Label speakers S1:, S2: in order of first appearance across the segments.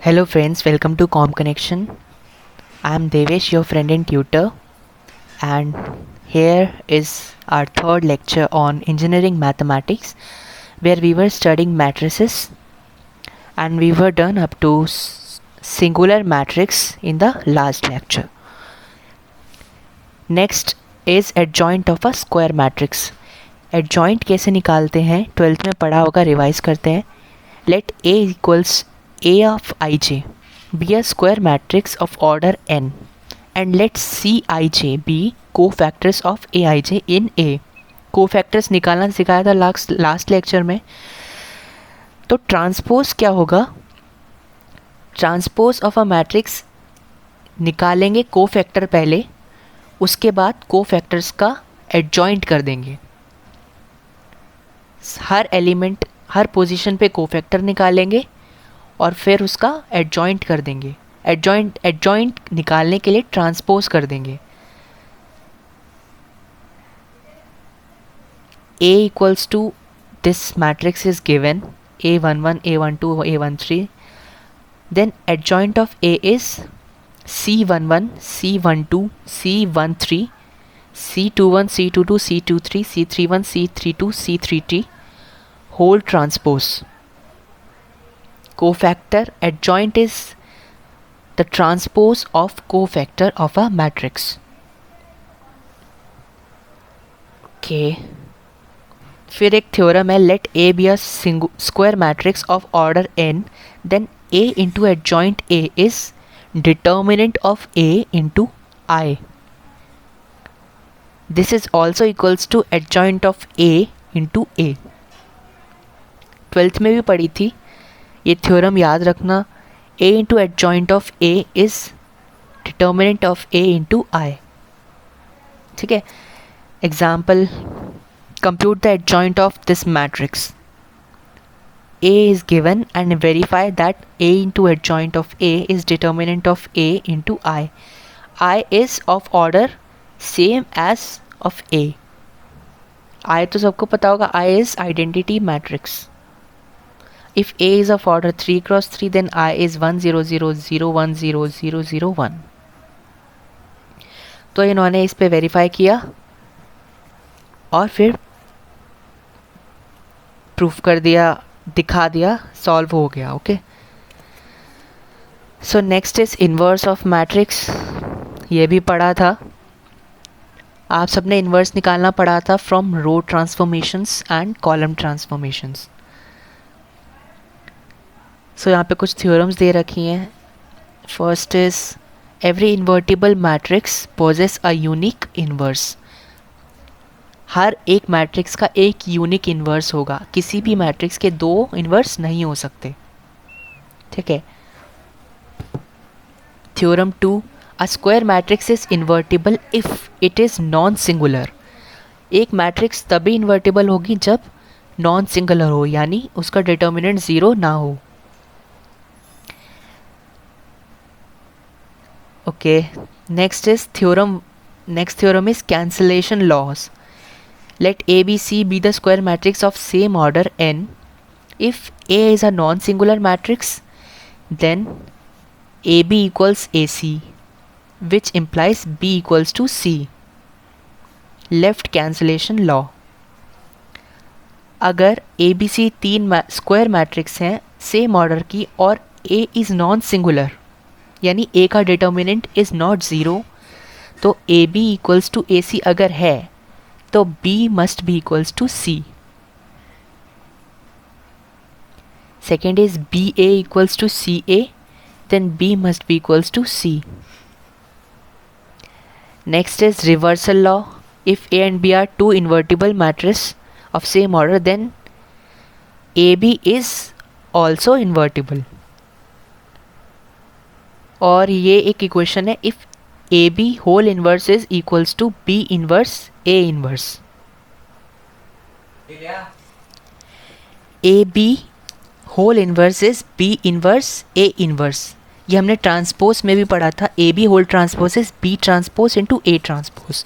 S1: Hello friends, welcome to Com Connection. I am Devesh, your friend and tutor, and here is our third lecture on engineering mathematics, where we were studying matrices and we were done up to singular matrix in the last lecture. Next is adjoint of a square matrix. Adjoint कैसे निकालते हैं 12th में पढ़ा होगा, revise करते हैं. Let A equals A of ij be a square matrix of order n and let Cij be cofactors of Aij in A. Cofactors निकालना सिखाया था लास्ट लेक्चर में. तो ट्रांसपोज क्या होगा? ट्रांसपोज ऑफ अ मैट्रिक्स निकालेंगे कोफैक्टर पहले, उसके बाद कोफैक्टर्स का एडजॉइंट कर देंगे. हर एलिमेंट हर पोजीशन पे कोफैक्टर निकालेंगे और फिर उसका एडजॉइंट कर देंगे. एडजॉइंट निकालने के लिए ट्रांसपोज कर देंगे. A equals to this matrix is given A11, A12, A13. Then adjoint of A is C11, C12, C13, C21, C22, C23, C31, C32, C33 whole transpose. Cofactor adjoint is the transpose of cofactor of a matrix. Okay. फिर एक theorem है, let A be a square matrix of order n, then A into adjoint A is determinant of A into I. This is also equals to adjoint of A into A. 12th में भी पढ़ी थी ये theorem, याद रखना. A into adjoint of A is determinant of A into I. ठीक है. Example, compute the adjoint of this matrix. A is given and verify that A into adjoint of A is determinant of A into I. I is of order same as of A. I तो सबको पता होगा, I is identity matrix. If A is of order 3 cross 3, then I is 1 0 0 0 1 0 0 0 1. तो इन्होंने इस पे verify किया और फिर प्रूफ कर दिया, दिखा दिया, सॉल्व हो गया. Okay. So next is inverse of matrix. ये भी पढ़ा था, आप सबने इन्वर्स निकालना पढ़ा था from row transformations and column transformations. So यहाँ पे कुछ थ्योरम्स दे रखी हैं. First is every invertible matrix possesses a unique inverse. हर एक मैट्रिक्स का एक यूनिक इन्वर्स होगा. किसी भी मैट्रिक्स के दो इन्वर्स नहीं हो सकते. ठीक है. Theorem 2, a square matrix is invertible if it is non singular. एक मैट्रिक्स तभी इन्वर्टिबल होगी जब नॉन सिंगुलर हो, यानी उसका डिटर्मिनेंट 0 ना हो. Okay. Next theorem is cancellation loss. Let A, B, C be the square matrix of same order n. If A is a non-singular matrix, then AB equals AC, which implies B equals to C. Left cancellation law. अगर ABC तीन square matrix हैं same order की और A is non-singular, यानी A का determinant is not 0, तो AB equals to AC अगर है तो B must be equals to C. Second is BA equals to CA, then B must be equals to C. Next is reversal law. If A and B are two invertible matrices of same order, then AB is also invertible. और ये एक equation है, if AB whole inverse is equals to B inverse A inverse. AB whole inverse is B inverse A inverse. ये हमने transpose में भी पढ़ा था. AB whole transpose is B transpose into A transpose.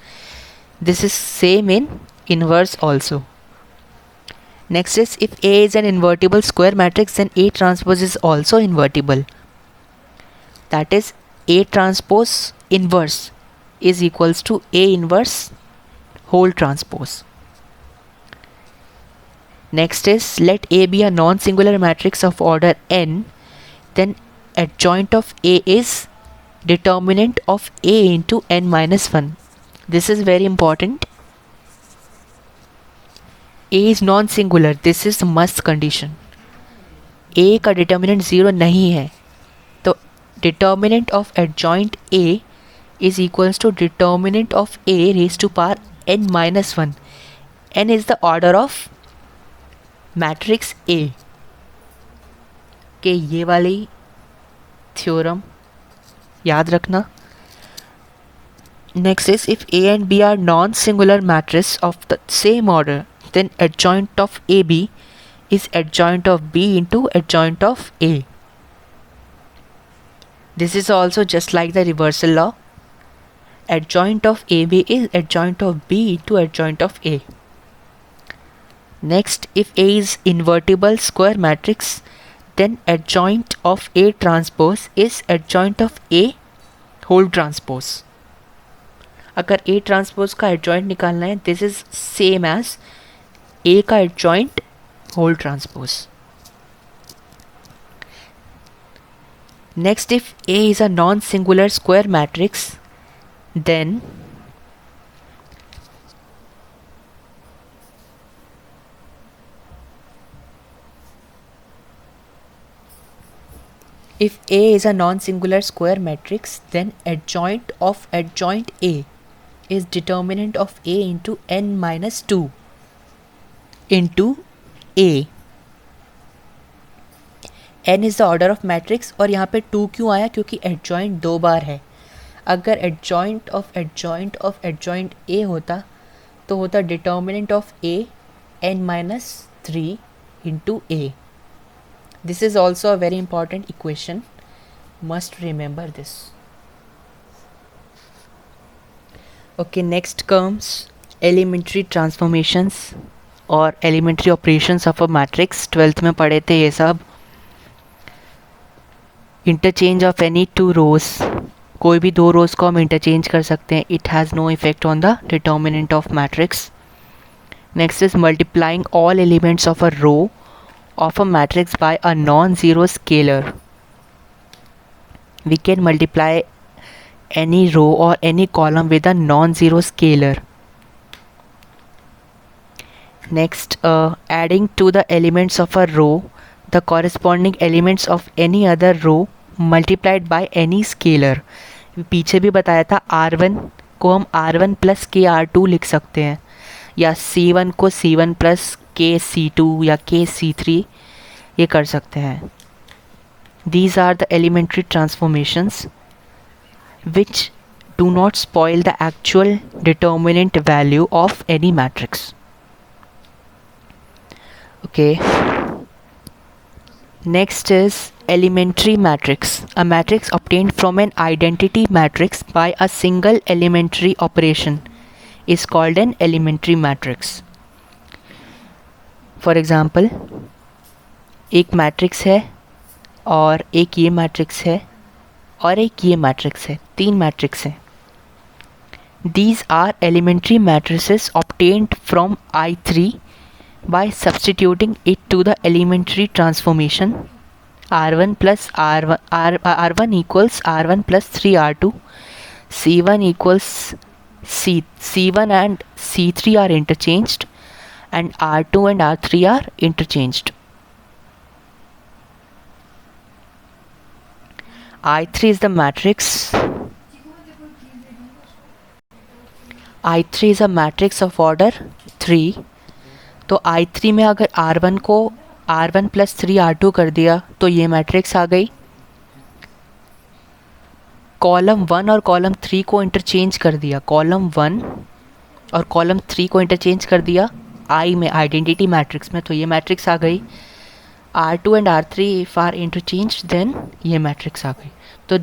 S1: This is same in inverse also. Next is if A is an invertible square matrix, then A transpose is also invertible. that is A transpose inverse is equals to A inverse whole transpose. Next is, let A be a non-singular matrix of order n, then adjoint of A is determinant of A into n minus 1. This is very important. A is non-singular, this is must condition. A का determinant 0 नहीं है, तो determinant of adjoint A is equals to determinant of A raised to power n minus 1. n is the order of matrix A. के ये वाली theorem याद रखना. Next is, if A and B are non-singular matrices of the same order, then adjoint of AB is adjoint of B into adjoint of A. This is also just like the reversal law. Adjoint of AB is adjoint of B into adjoint of A. Next, if A is invertible square matrix, then adjoint of A transpose is adjoint of A whole transpose. अगर A transpose का adjoint निकालना है, this is same as A का adjoint whole transpose. Next, if A is a non-singular square matrix, then adjoint of adjoint A is determinant of A into n minus 2 into A. n is the order of matrix, और यहाँ पे 2 क्यों आया? क्योंकि adjoint 2 बार है. अगर adjoint of adjoint A होता तो होता determinant of A n minus 3 into A. This is also a very important equation. Must remember this. Okay, next comes elementary transformations और elementary operations of a matrix. 12th में पढ़े थे ये सब. Interchange of any two rows. कोई भी 2 rows को हम interchange कर सकते हैं. It has no effect on the determinant of matrix. Next is multiplying all elements of a row of a matrix by a non-zero scalar. We can multiply any row or any column with a non-zero scalar. Next, adding to the elements of a row the corresponding elements of any other row multiplied by any scalar. पीछे भी बताया था R1 को हम R1 plus के R2 लिख सकते हैं, या C1 को C1 प्लस के C2 या के C3 ये कर सकते हैं. These are the elementary transformations which do not spoil the actual determinant value of any matrix. Okay. Next is elementary matrix. A matrix obtained from an identity matrix by a single elementary operation is called an elementary matrix. For example, एक matrix है और एक ये matrix है और एक ये matrix है, 3 मैट्रिक्स हैं. These are elementary matrices obtained from I3 by substituting it to the elementary transformation R1 plus R1 equals R1 plus 3R2, C1 equals C1 and C3 are interchanged, and R2 and R3 are interchanged. I3 is the matrix. I3 is a matrix of order 3. तो I3 में अगर R1 को R1 plus 3R2 कर दिया तो ये matrix आ गई. कॉलम 1 और कॉलम 3 को इंटरचेंज कर दिया, कॉलम 1 और कॉलम 3 को इंटरचेंज कर दिया I में, आइडेंटिटी मैट्रिक्स में, तो ये मैट्रिक्स आ गई. R2 and R3 if are interchange then ये मैट्रिक्स आ गई. तो